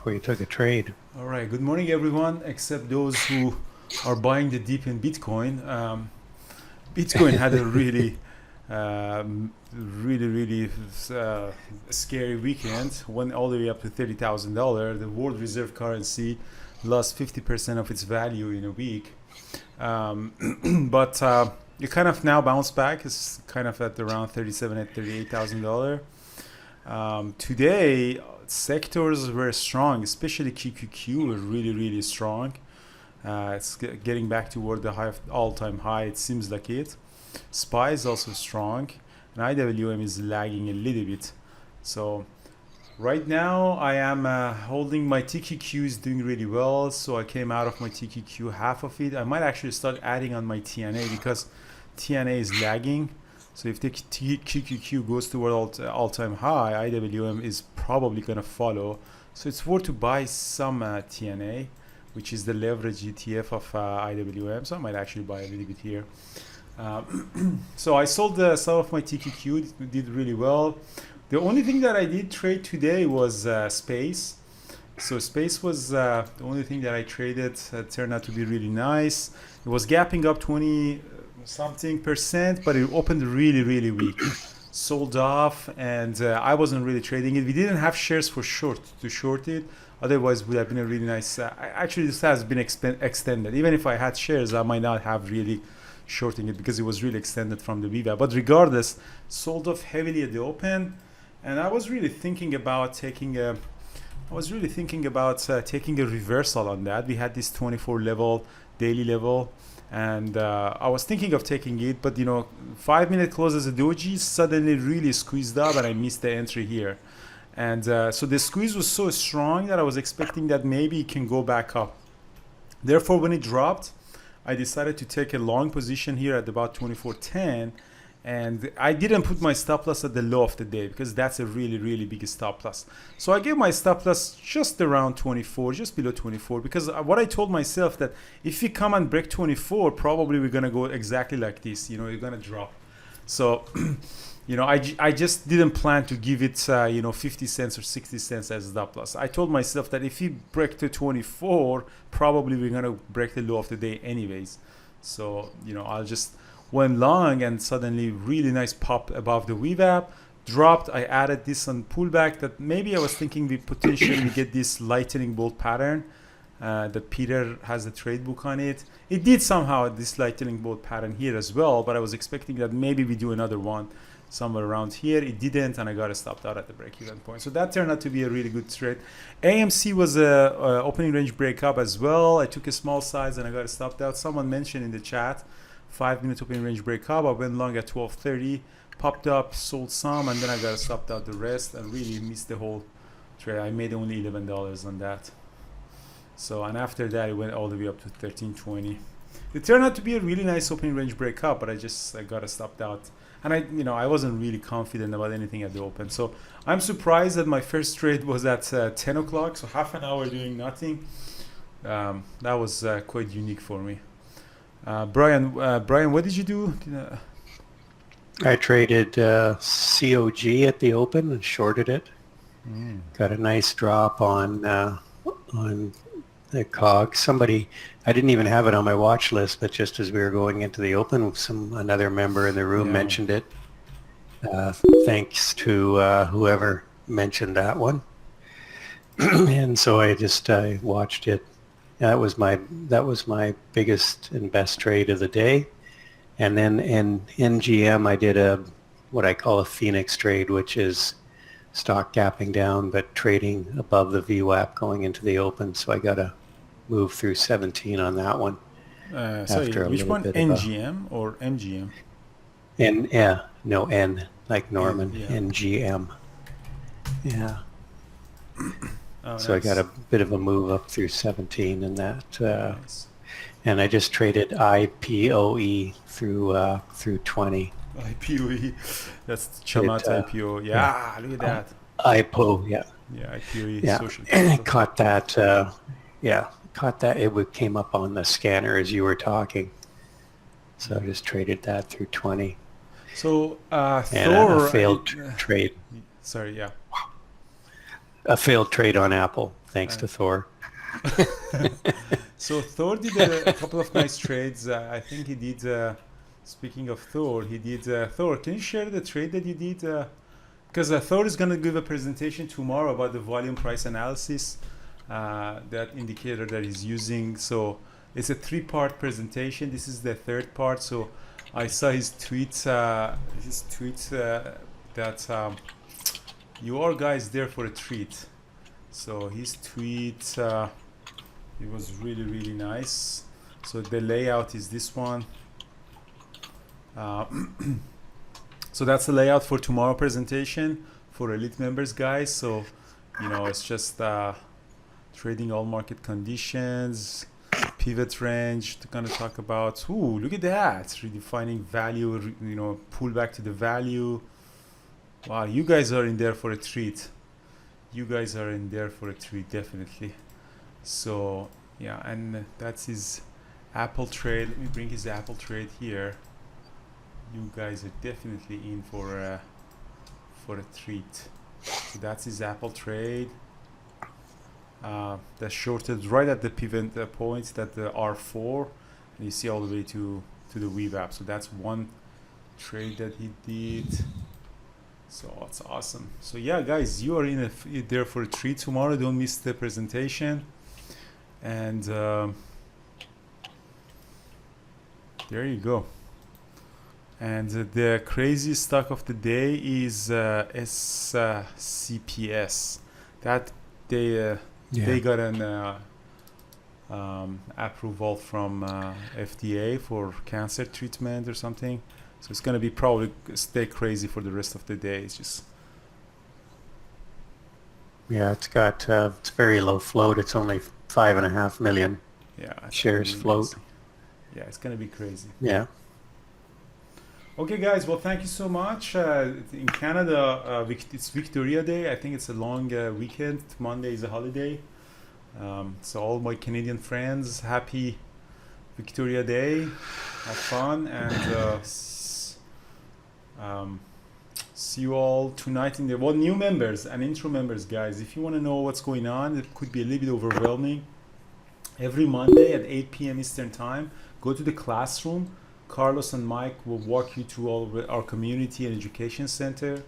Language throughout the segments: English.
before you took a trade. All right. Good morning, everyone, except those who are buying the dip in Bitcoin. Bitcoin had a really scary weekend. Went all the way up to $30,000. The world reserve currency lost 50% of its value in a week. But it kind of now bounced back. It's kind of at around $38,000. Today, sectors were strong, especially QQQ was really strong. It's getting back toward the all-time high. It seems like it. SPY is also strong, and IWM is lagging a little bit. So right now I am holding my TQQ is doing really well. So I came out of my TQQ, half of it. I might actually start adding on my TNA because TNA is lagging. So if the QQQ goes toward all-time high, IWM is probably going to follow. So it's worth to buy some TNA, which is the leverage ETF of IWM. So I might actually buy a little bit here. So I sold some of my TQQ. It did really well. The only thing that I did trade today was Space. So Space was the only thing that I traded. Turned out to be really nice. It was gapping up 20 something percent, but it opened really weak. Sold off, and I wasn't really trading it. We didn't have shares for short it. Otherwise, it would have been a really nice. Actually, this has been extended. Even if I had shares, I might not have really shorting it because it was really extended from the VWAP. But regardless, sold off heavily at the open, and I was really thinking about taking a. taking a reversal on that. We had this 24 level, daily level, and I was thinking of taking it, but 5-minute close as a doji suddenly really squeezed up, and I missed the entry here. And so the squeeze was so strong that I was expecting that maybe it can go back up. Therefore, when it dropped, I decided to take a long position here at about 24.10, and I didn't put my stop loss at the low of the day because that's a really big stop loss. So I gave my stop loss just around 24, just below 24, because what I told myself that if we come and break 24, probably we're gonna go exactly like this. You're gonna drop. So I just didn't plan to give it 50 cents or 60 cents as stop loss. I told myself that if we break to 24, probably we're gonna break the low of the day anyways. So I'll just went long, and suddenly really nice pop above the VWAP, dropped. I added this on pullback that maybe I was thinking we potentially get this lightning bolt pattern that Peter has the trade book on it. It did somehow this lightning bolt pattern here as well, but I was expecting that maybe we do another one somewhere around here. It didn't, and I got stopped out at the break-even point. So that turned out to be a really good trade. AMC was a opening range breakup as well. I took a small size and I got stopped out. Someone mentioned in the chat 5-minute opening range breakup. I went long at 12:30, popped up, sold some, and then I got stopped out the rest and really missed the whole trade. I made only $11 on that. So, and after that, it went all the way up to 13.20. It turned out to be a really nice opening range breakup, but I got stopped out. And I wasn't really confident about anything at the open. So I'm surprised that my first trade was at 10 o'clock, so half an hour doing nothing. That was quite unique for me. Brian, what did you do? I traded COG at the open and shorted it. Got a nice drop on the COG. I didn't even have it on my watch list, but just as we were going into the open, another member in the room mentioned it. Thanks to whoever mentioned that one. And so I just watched it. That was my biggest and best trade of the day. And then in NGM, I did what I call a Phoenix trade, which is stock gapping down but trading above the VWAP going into the open. So I got to move through 17 on that one. Sorry, which one? NGM or MGM? N like Norman. NGM. Yeah. So nice. I got a bit of a move up through 17 in that. Nice. And I just traded IPOE through 20. IPOE, that's Chamat IPO. Yeah, look at that. IPO, yeah. Yeah, IPOE. Yeah, social and I caught that. Caught that. It came up on the scanner as you were talking. So I just traded that through 20. So and a failed trade. Sorry, yeah. A failed trade on Apple thanks to Thor. So Thor did a couple of nice trades. I think he did. Speaking of Thor, he did. Thor, can you share the trade that you did? Because Thor is going to give a presentation tomorrow about the volume price analysis, that indicator that he's using. So it's a 3-part presentation. This is the 3rd part. So I saw his tweet. That you are guys there for a treat. So his tweet, it was really, really nice. So the layout is this one. So that's the layout for tomorrow presentation for elite members, guys. So, you know, it's just trading all market conditions, pivot range. They're gonna talk about, ooh, look at that, redefining value, you know, pull back to the value. Wow, you guys are in there for a treat. You guys are in there for a treat, definitely. So yeah, and that's his Apple trade. Let me bring his Apple trade here. You guys are definitely in for a treat. So that's his Apple trade. That's shorted right at the pivot points, that the R4, and you see all the way to the VWAP. So that's one trade that he did. So it's awesome. So yeah, guys, you are in there for a treat tomorrow. Don't miss the presentation. And there you go. And the crazy stock of the day is SCPS. That they got an approval from FDA for cancer treatment or something. So it's gonna be probably stay crazy for the rest of the day. It's just, Yeah, it's got it's very low float. It's only 5.5 million shares float. crazy. Yeah, it's gonna be crazy. Yeah. Okay, guys. Well, thank you so much. In Canada, it's Victoria Day. I think it's a long weekend. Monday is a holiday. So all my Canadian friends, happy Victoria Day. Have fun, and see you all tonight in the new members and intro members, guys. If you want to know what's going on, it could be a little bit overwhelming. Every Monday at 8 p.m. Eastern Time, go to the classroom. Carlos and Mike will walk you through all of our community and education center,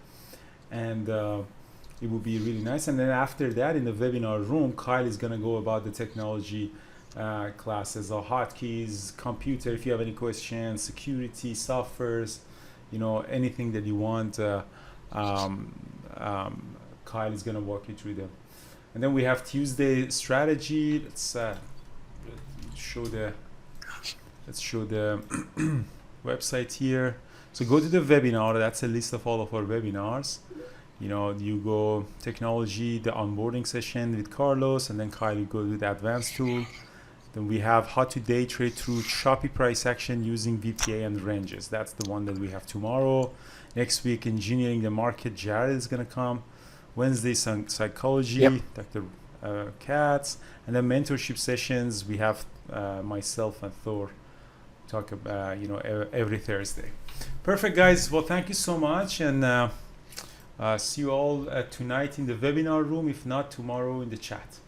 and it will be really nice. And then after that, in the webinar room, Kyle is going to go about the technology classes, or hotkeys, computer, if you have any questions, security, softwares, you know, anything that you want. Kyle is going to walk you through them. And then we have Tuesday strategy. Let's show the website here. So go to the webinar. That's a list of all of our webinars. You know, you go technology, the onboarding session with Carlos, and then Kyle, you go to the advanced tool. Then we have how to day trade through choppy price action using VPA and ranges. That's the one that we have tomorrow. Next week, engineering the market. Jared is going to come. Wednesday, psychology, Dr. Katz. And then mentorship sessions. We have myself and Thor talk about, you know, every Thursday. Perfect, guys. Well, thank you so much. And see you all tonight in the webinar room. If not, tomorrow in the chat.